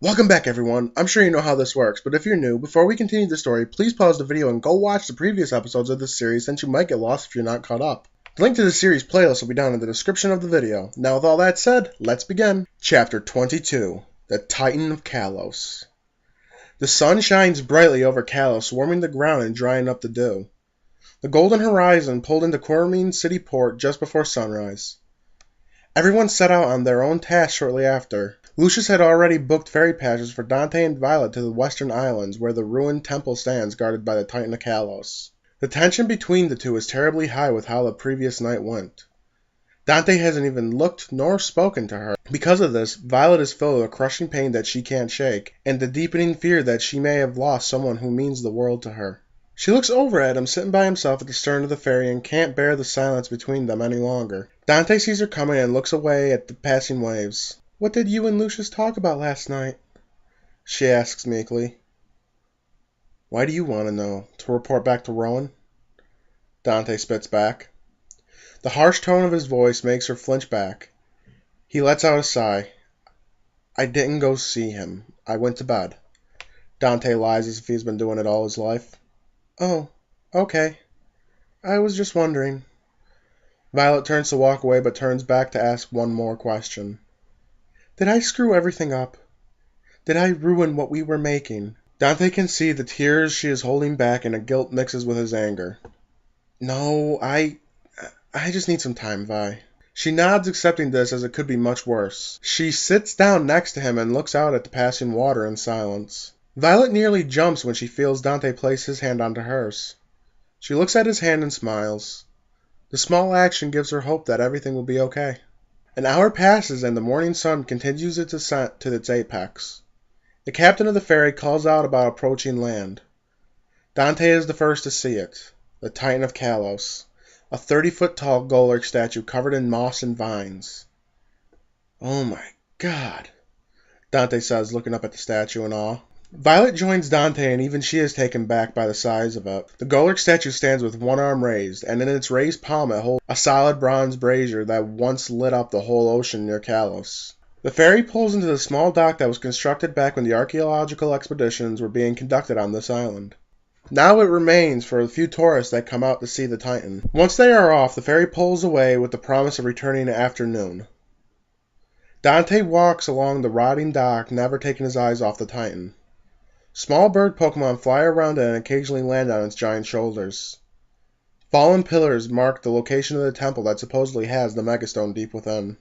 Welcome back, everyone. I'm sure you know how this works, but if you're new, before we continue the story, please pause the video and go watch the previous episodes of this series since you might get lost if you're not caught up. The link to the series playlist will be down in the description of the video. Now with all that said, let's begin. Chapter 22, The Titan of Kalos. The sun shines brightly over Kalos, warming the ground and drying up the dew. The golden horizon pulled into Cormine City Port just before sunrise. Everyone set out on their own tasks shortly after. Lucius had already booked ferry passages for Dante and Violet to the western islands, where the ruined temple stands guarded by the Titan of Kalos. The tension between the two is terribly high with how the previous night went. Dante hasn't even looked nor spoken to her. Because of this, Violet is filled with a crushing pain that she can't shake, and the deepening fear that she may have lost someone who means the world to her. She looks over at him sitting by himself at the stern of the ferry and can't bear the silence between them any longer. Dante sees her coming and looks away at the passing waves. "What did you and Lucius talk about last night?" she asks meekly. "Why do you want to know? To report back to Rowan?" Dante spits back. The harsh tone of his voice makes her flinch back. He lets out a sigh. "I didn't go see him. I went to bed." Dante lies as if he's been doing it all his life. "Oh, okay. I was just wondering." Violet turns to walk away but turns back to ask one more question. "Did I screw everything up? Did I ruin what we were making?" Dante can see the tears she is holding back and a guilt mixes with his anger. "No, I just need some time, Vi." She nods, accepting this as it could be much worse. She sits down next to him and looks out at the passing water in silence. Violet nearly jumps when she feels Dante place his hand onto hers. She looks at his hand and smiles. The small action gives her hope that everything will be okay. An hour passes and the morning sun continues its ascent to its apex. The captain of the ferry calls out about approaching land. Dante is the first to see it. The Titan of Kalos. A 30-foot-tall Golurk statue covered in moss and vines. "Oh my God," Dante says, looking up at the statue in awe. Violet joins Dante and even she is taken back by the size of it. The Golurk statue stands with one arm raised, and in its raised palm it holds a solid bronze brazier that once lit up the whole ocean near Kalos. The ferry pulls into the small dock that was constructed back when the archaeological expeditions were being conducted on this island. Now it remains for a few tourists that come out to see the Titan. Once they are off, the ferry pulls away with the promise of returning at afternoon. Dante walks along the rotting dock, never taking his eyes off the Titan. Small bird Pokémon fly around it and occasionally land on its giant shoulders. Fallen pillars mark the location of the temple that supposedly has the Megastone deep within.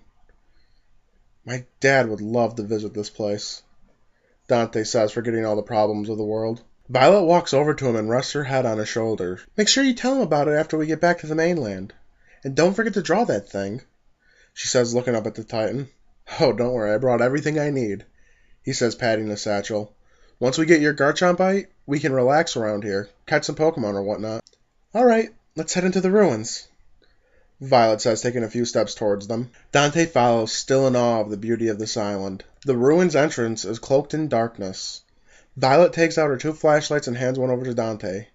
"My dad would love to visit this place," Dante says, forgetting all the problems of the world. Violet walks over to him and rests her head on his shoulder. "Make sure you tell him about it after we get back to the mainland. And don't forget to draw that thing," she says, looking up at the Titan. "Oh, don't worry, I brought everything I need," he says, patting the satchel. "Once we get your Garchomp bite, we can relax around here, catch some Pokemon or whatnot." "All right, let's head into the ruins," Violet says, taking a few steps towards them. Dante follows, still in awe of the beauty of this island. The ruins' entrance is cloaked in darkness. Violet takes out her 2 flashlights and hands one over to Dante.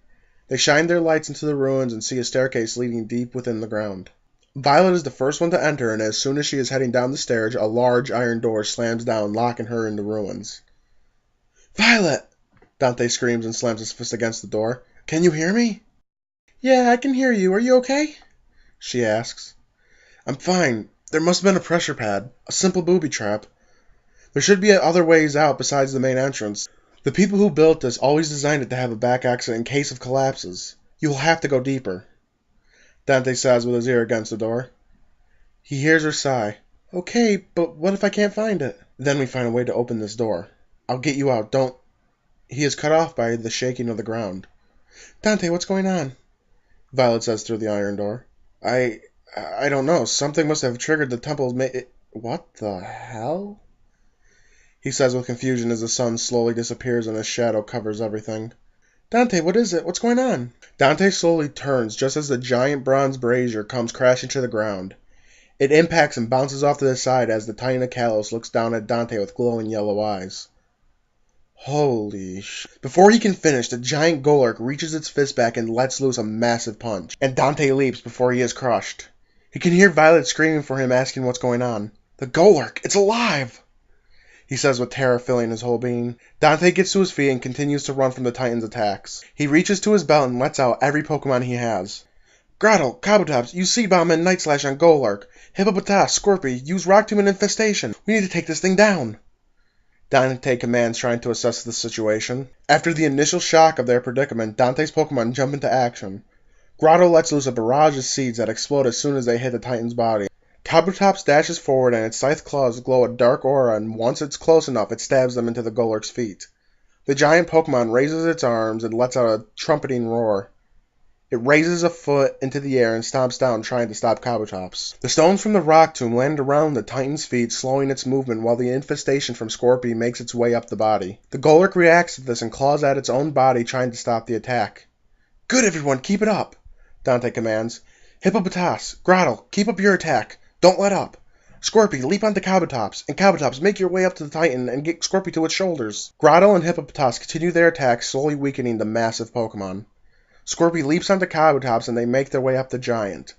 They shine their lights into the ruins and see a staircase leading deep within the ground. Violet is the first one to enter, and as soon as she is heading down the stairs, a large iron door slams down, locking her in the ruins. "Violet!" Dante screams and slams his fist against the door. "Can you hear me?" "Yeah, I can hear you. Are you okay?" she asks. "I'm fine. There must have been a pressure pad. A simple booby trap. There should be other ways out besides the main entrance. The people who built this always designed it to have a back exit in case of collapses. You will have to go deeper," Dante says with his ear against the door. He hears her sigh. "Okay, but what if I can't find it?" "Then we find a way to open this door. I'll get you out. Don't—" He is cut off by the shaking of the ground. "Dante, what's going on?" Violet says through the iron door. I don't know. Something must have triggered the temple's What the hell?" he says with confusion as the sun slowly disappears and a shadow covers everything. "Dante, what is it? What's going on?" Dante slowly turns just as the giant bronze brazier comes crashing to the ground. It impacts and bounces off to the side as the Titan of Kalos looks down at Dante with glowing yellow eyes. Holy sh... Before he can finish, the giant Golurk reaches its fist back and lets loose a massive punch, and Dante leaps before he is crushed. He can hear Violet screaming for him, asking what's going on. "The Golurk! It's alive!" he says with terror filling his whole being. Dante gets to his feet and continues to run from the Titan's attacks. He reaches to his belt and lets out every Pokemon he has. Grottle, Kabutops, use Seed Bomb and Night Slash on Golurk. Hippopotas, Scorpy, use Rock Tomb and Infestation. We need to take this thing down. Dante commands, trying to assess the situation. After the initial shock of their predicament, Dante's Pokemon jump into action. Grotto lets loose a barrage of seeds that explode as soon as they hit the Titan's body. Kabutops dashes forward and its scythe claws glow a dark aura, and once it's close enough, it stabs them into the Golurk's feet. The giant Pokemon raises its arms and lets out a trumpeting roar. It raises a foot into the air and stomps down, trying to stop Kabutops. The stones from the Rock Tomb land around the Titan's feet, slowing its movement while the infestation from Scorpy makes its way up the body. The Golurk reacts to this and claws at its own body, trying to stop the attack. Good, everyone, keep it up, Dante commands. Hippopotas, Grottle, keep up your attack. Don't let up. Scorpy, leap onto Kabutops, and Kabutops, make your way up to the Titan and get Scorpy to its shoulders. Grottle and Hippopotas continue their attack, slowly weakening the massive Pokemon. Scorpy leaps onto Kabutops and they make their way up the giant.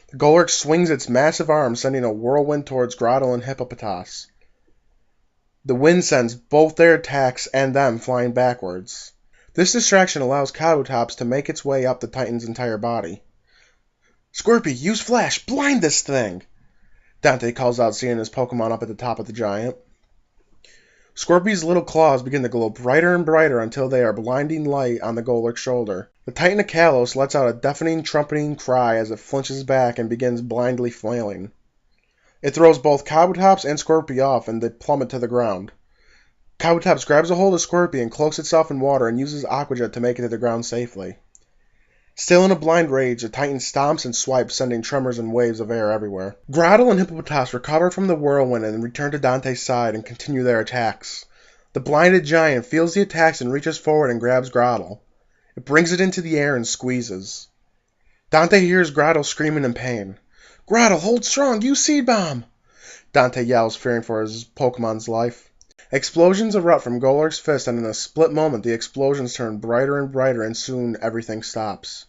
The Golurk swings its massive arms, sending a whirlwind towards Grottle and Hippopotas. The wind sends both their attacks and them flying backwards. This distraction allows Kabutops to make its way up the Titan's entire body. Scorpy, use Flash! Blind this thing! Dante calls out, seeing his Pokemon up at the top of the giant. Scorpy's little claws begin to glow brighter and brighter until they are blinding light on the Golurk's shoulder. The Titan of Kalos lets out a deafening, trumpeting cry as it flinches back and begins blindly flailing. It throws both Kabutops and Scorpy off, and they plummet to the ground. Kabutops grabs a hold of Scorpy and cloaks itself in water and uses Aqua Jet to make it to the ground safely. Still in a blind rage, the Titan stomps and swipes, sending tremors and waves of air everywhere. Grottle and Hippopotas recover from the whirlwind and return to Dante's side and continue their attacks. The blinded giant feels the attacks and reaches forward and grabs Grottle. It brings it into the air and squeezes. Dante hears Grottle screaming in pain. Grottle, hold strong! Use Seed Bomb! Dante yells, fearing for his Pokemon's life. Explosions erupt from Golurk's fist, and in a split moment the explosions turn brighter and brighter, and soon everything stops.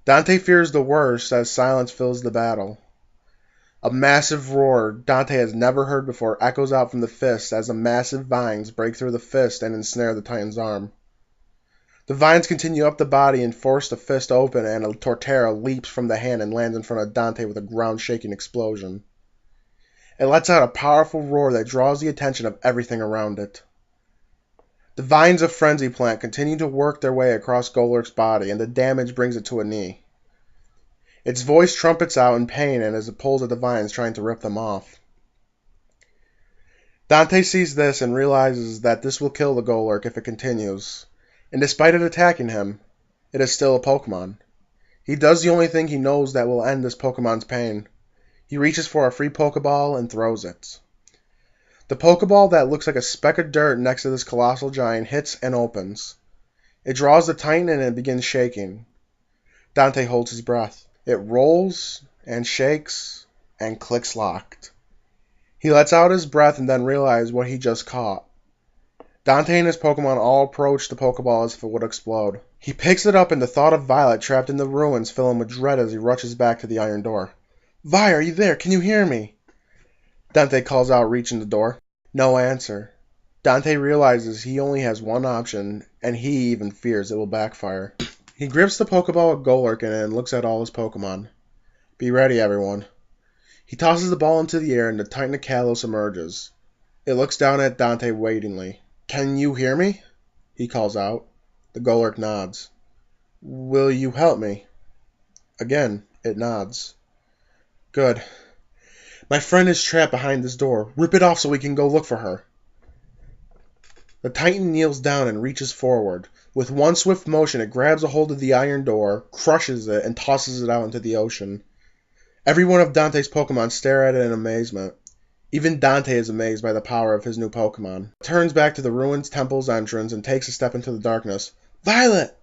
Dante fears the worst as silence fills the battle. A massive roar Dante has never heard before echoes out from the fist as the massive vines break through the fist and ensnare the Titan's arm. The vines continue up the body and force the fist open, and a Torterra leaps from the hand and lands in front of Dante with a ground-shaking explosion. It lets out a powerful roar that draws the attention of everything around it. The vines of Frenzy Plant continue to work their way across Golurk's body, and the damage brings it to a knee. Its voice trumpets out in pain and as it pulls at the vines, trying to rip them off. Dante sees this and realizes that this will kill the Golurk if it continues, and despite it attacking him, it is still a Pokemon. He does the only thing he knows that will end this Pokemon's pain. He reaches for a free Pokeball and throws it. The Pokeball that looks like a speck of dirt next to this colossal giant hits and opens. It draws the Titan and it begins shaking. Dante holds his breath. It rolls and shakes and clicks locked. He lets out his breath and then realizes what he just caught. Dante and his Pokemon all approach the Pokeball as if it would explode. He picks it up and the thought of Violet trapped in the ruins fill him with dread as he rushes back to the iron door. Vi, are you there? Can you hear me? Dante calls out, reaching the door. No answer. Dante realizes he only has one option, and he even fears it will backfire. He grips the Pokeball with Golurk in it and looks at all his Pokemon. Be ready, everyone. He tosses the ball into the air and the Titan of Kalos emerges. It looks down at Dante waitingly. Can you hear me? He calls out. The Golurk nods. Will you help me? Again, it nods. Good. My friend is trapped behind this door. Rip it off so we can go look for her. The Titan kneels down and reaches forward. With one swift motion, it grabs a hold of the iron door, crushes it, and tosses it out into the ocean. Every one of Dante's Pokemon stare at it in amazement. Even Dante is amazed by the power of his new Pokemon. He turns back to the ruins temple's entrance and takes a step into the darkness. Violet!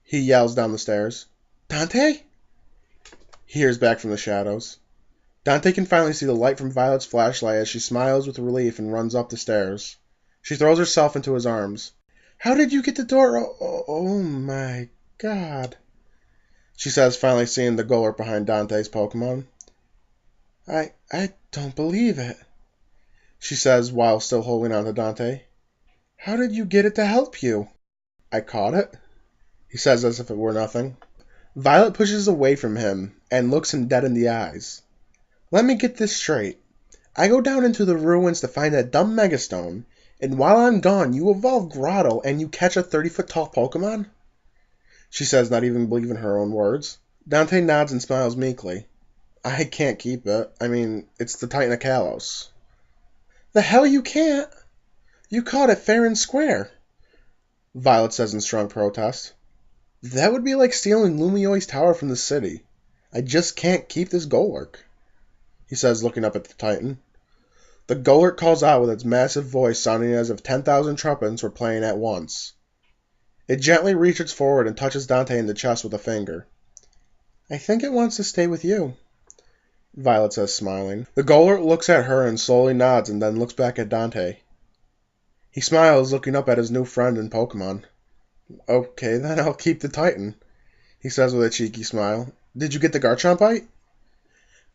He yells down the stairs. Dante? He hears back from the shadows. Dante can finally see the light from Violet's flashlight as she smiles with relief and runs up the stairs. She throws herself into his arms. How did you get the door? Oh my God, she says, finally seeing the Golurk behind Dante's Pokemon. I don't believe it. she says while still holding on to Dante. How did you get it to help you? I caught it, he says as if it were nothing. Violet pushes away from him and looks him dead in the eyes. Let me get this straight. I go down into the ruins to find that dumb Megastone, and while I'm gone, you evolve Grotto and you catch a 30-foot tall Pokémon? She says, not even believing her own words. Dante nods and smiles meekly. I can't keep it. I mean, it's the Titan of Kalos. The hell you can't? You caught it fair and square, Violet says in strong protest. That would be like stealing Lumio's tower from the city. I just can't keep this Golurk, he says, looking up at the Titan. The Golurk calls out with its massive voice sounding as if 10,000 trumpets were playing at once. It gently reaches forward and touches Dante in the chest with a finger. I think it wants to stay with you, Violet says, smiling. The Golurk looks at her and slowly nods and then looks back at Dante. He smiles, looking up at his new friend in Pokemon. Okay, then I'll keep the Titan, he says with a cheeky smile. Did you get the Garchomp bite?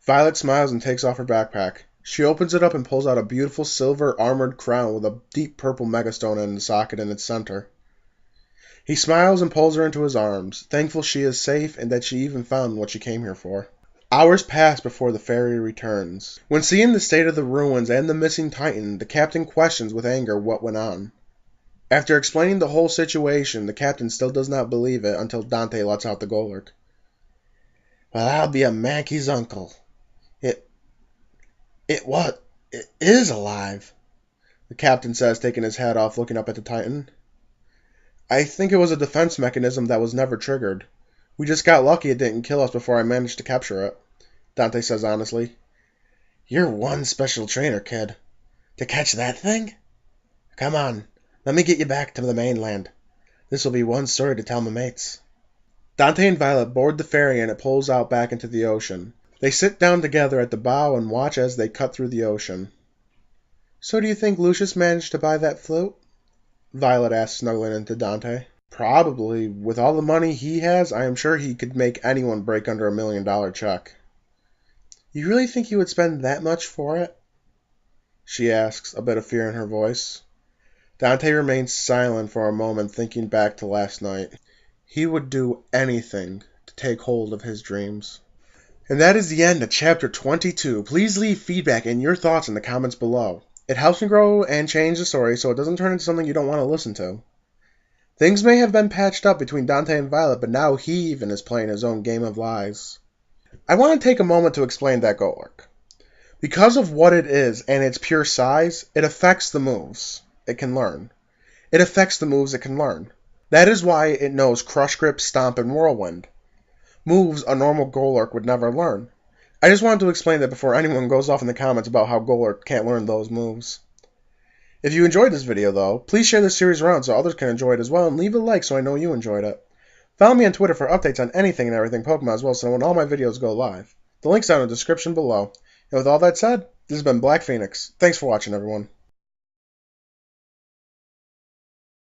Violet smiles and takes off her backpack. She opens it up and pulls out a beautiful silver armored crown with a deep purple megastone in the socket in its center. He smiles and pulls her into his arms, thankful she is safe and that she even found what she came here for. Hours pass before the fairy returns. When seeing the state of the ruins and the missing Titan, the captain questions with anger what went on. After explaining the whole situation, the captain still does not believe it until Dante lets out the Golurk. Well, I'll be a Mankey's uncle. It is alive, the captain says, taking his hat off, looking up at the Titan. I think it was a defense mechanism that was never triggered. We just got lucky it didn't kill us before I managed to capture it, Dante says honestly. You're one special trainer, kid. To catch that thing? Come on, let me get you back to the mainland. This will be one story to tell my mates. Dante and Violet board the ferry and it pulls out back into the ocean. They sit down together at the bow and watch as they cut through the ocean. So do you think Lucius managed to buy that flute? Violet asks, snuggling into Dante. Probably. With all the money he has, I am sure he could make anyone break under $1 million check. You really think he would spend that much for it? She asks, a bit of fear in her voice. Dante remains silent for a moment, thinking back to last night. He would do anything to take hold of his dreams. And that is the end of Chapter 22. Please leave feedback and your thoughts in the comments below. It helps me grow and change the story so it doesn't turn into something you don't want to listen to. Things may have been patched up between Dante and Violet, but now he even is playing his own game of lies. I want to take a moment to explain that Golurk. Because of what it is and its pure size, it affects the moves it can learn. It affects the moves it can learn. That is why it knows Crush Grip, Stomp, and Whirlwind. Moves a normal Golurk would never learn. I just wanted to explain that before anyone goes off in the comments about how Golurk can't learn those moves. If you enjoyed this video, though, please share this series around so others can enjoy it as well, and leave a like so I know you enjoyed it. Follow me on Twitter for updates on anything and everything Pokemon as well, so when all my videos go live. The link's down in the description below. And with all that said, this has been Black Phoenix. Thanks for watching, everyone.